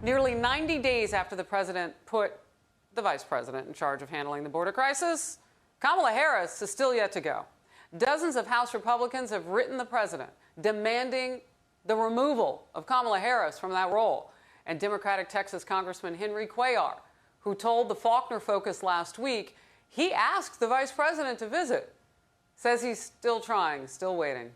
Nearly 90 days after the president put the vice president in charge of handling the border crisis, Kamala Harris is still yet to go. Dozens of House Republicans have written the president demanding the removal of Kamala Harris from that role. And Democratic Texas Congressman Henry Cuellar, who told the Faulkner Focus last week he asked the vice president to visit, says he's still trying, still waiting.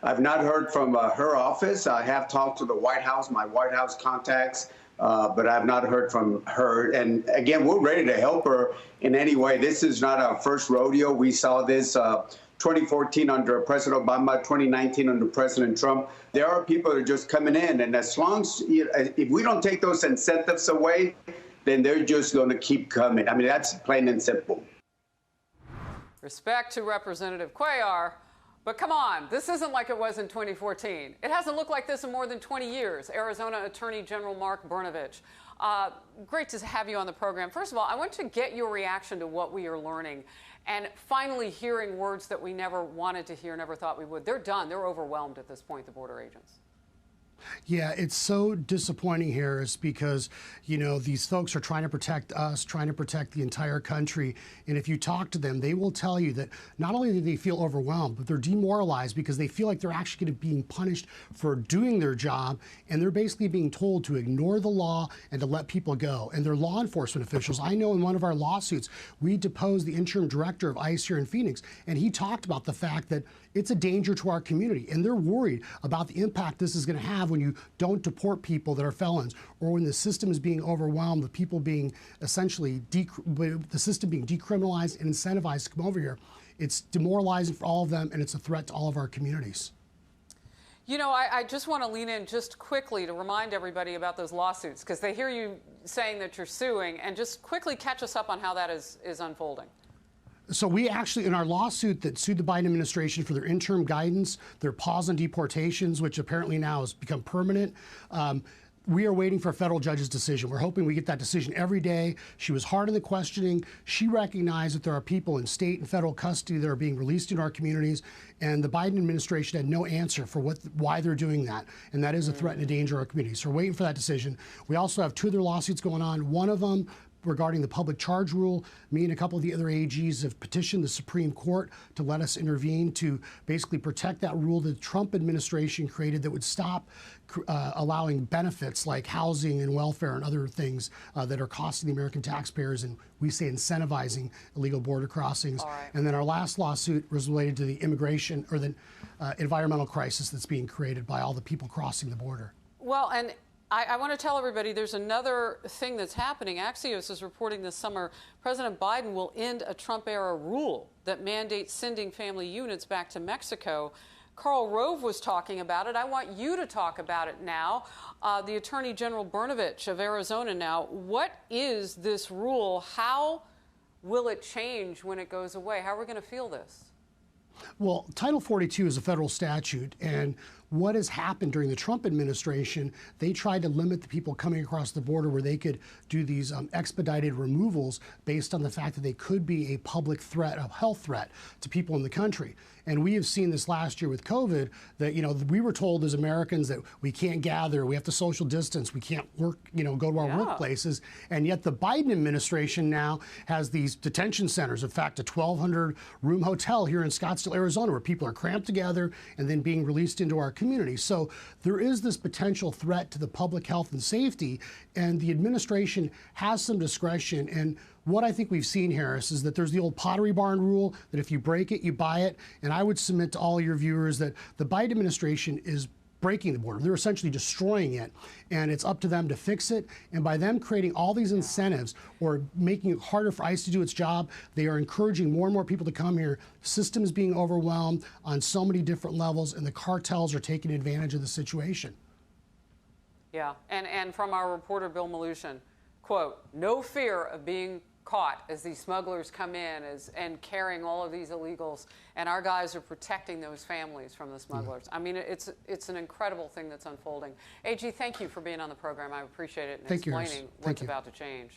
I've not heard from her office. I have talked to the White House, my White House contacts, but I've not heard from her. And again, we're ready to help her in any way. This is not our first rodeo. We saw this 2014 under President Obama, 2019 under President Trump. There are people that are just coming in, and as long as if we don't take those incentives away, then they're just going to keep coming. I mean, that's plain and simple. Respect to Representative Cuellar. But come on, this isn't like it was in 2014. It hasn't looked like this in more than 20 years. Arizona Attorney General Mark Brnovich. Great to have you on the program. First of all, I want to get your reaction to what we are learning and finally hearing words that we never wanted to hear, never thought we would. They're done. They're overwhelmed at this point, the border agents. Yeah, it's so disappointing, Harris, because, you know, these folks are trying to protect us, trying to protect the entire country. And if you talk to them, they will tell you that not only do they feel overwhelmed, but they're demoralized because they feel like they're actually going to be being punished for doing their job. And they're basically being told to ignore the law and to let people go. And they're law enforcement officials. I know in one of our lawsuits, we deposed the interim director of ICE here in Phoenix, and he talked about the fact that it's a danger to our community. And they're worried about the impact this is going to have when you don't deport people that are felons, or when the system is being overwhelmed with people being essentially, the system being decriminalized and incentivized to come over here. It's demoralizing for all of them, and it's a threat to all of our communities. You know, I just want to lean in just quickly to remind everybody about those lawsuits, because they hear you saying that you're suing, and just quickly catch us up on how that is unfolding. So we actually, in our lawsuit that sued the Biden administration for their interim guidance, their pause on deportations, which apparently now has become permanent, we are waiting for a federal judge's decision. We're hoping we get that decision every day. She was hard in the questioning. She recognized that there are people in state and federal custody that are being released into our communities, and the Biden administration had no answer for why they're doing that, and that is a threat and a danger to our communities. So we're waiting for that decision. We also have two other lawsuits going on. One of them regarding the public charge rule. Me and a couple of the other AGs have petitioned the Supreme Court to let us intervene to basically protect that rule that the Trump administration created that would stop allowing benefits like housing and welfare and other things that are costing the American taxpayers, and we say incentivizing illegal border crossings. Right. And then our last lawsuit was related to the immigration or the environmental crisis that's being created by all the people crossing the border. Well, and I want to tell everybody there's another thing that's happening. Axios is reporting this summer President Biden will end a Trump-era rule that mandates sending family units back to Mexico. Karl Rove was talking about it. I want you to talk about it now. The Attorney General Brnovich of Arizona now. What is this rule? How will it change when it goes away? How are we going to feel this? Well, Title 42 is a federal statute, and what has happened during the Trump administration, they tried to limit the people coming across the border where they could do these expedited removals based on the fact that they could be a public threat, a health threat to people in the country. And we have seen this last year with COVID that, you know, we were told as Americans that we can't gather, we have to social distance, we can't work, you know, go to our workplaces. And yet the Biden administration now has these detention centers. In fact, a 1,200 room hotel here in Scottsdale, Arizona, where people are cramped together and then being released into our community. So there is this potential threat to the public health and safety, and the administration has some discretion. And what I think we've seen, Harris, is that there's the old Pottery Barn rule that if you break it, you buy it. And I would submit to all your viewers that the Biden administration is breaking the border. They're essentially destroying it, and it's up to them to fix it. And by them creating all these incentives or making it harder for ICE to do its job, they are encouraging more and more people to come here. The system is being overwhelmed on so many different levels, and the cartels are taking advantage of the situation. Yeah, and from our reporter, Bill Malushin, quote, no fear of being caught as these smugglers come in and carrying all of these illegals, and our guys are protecting those families from the smugglers. I mean, it's an incredible thing that's unfolding. AG, thank you for being on the program. I appreciate it and explaining what's about to change.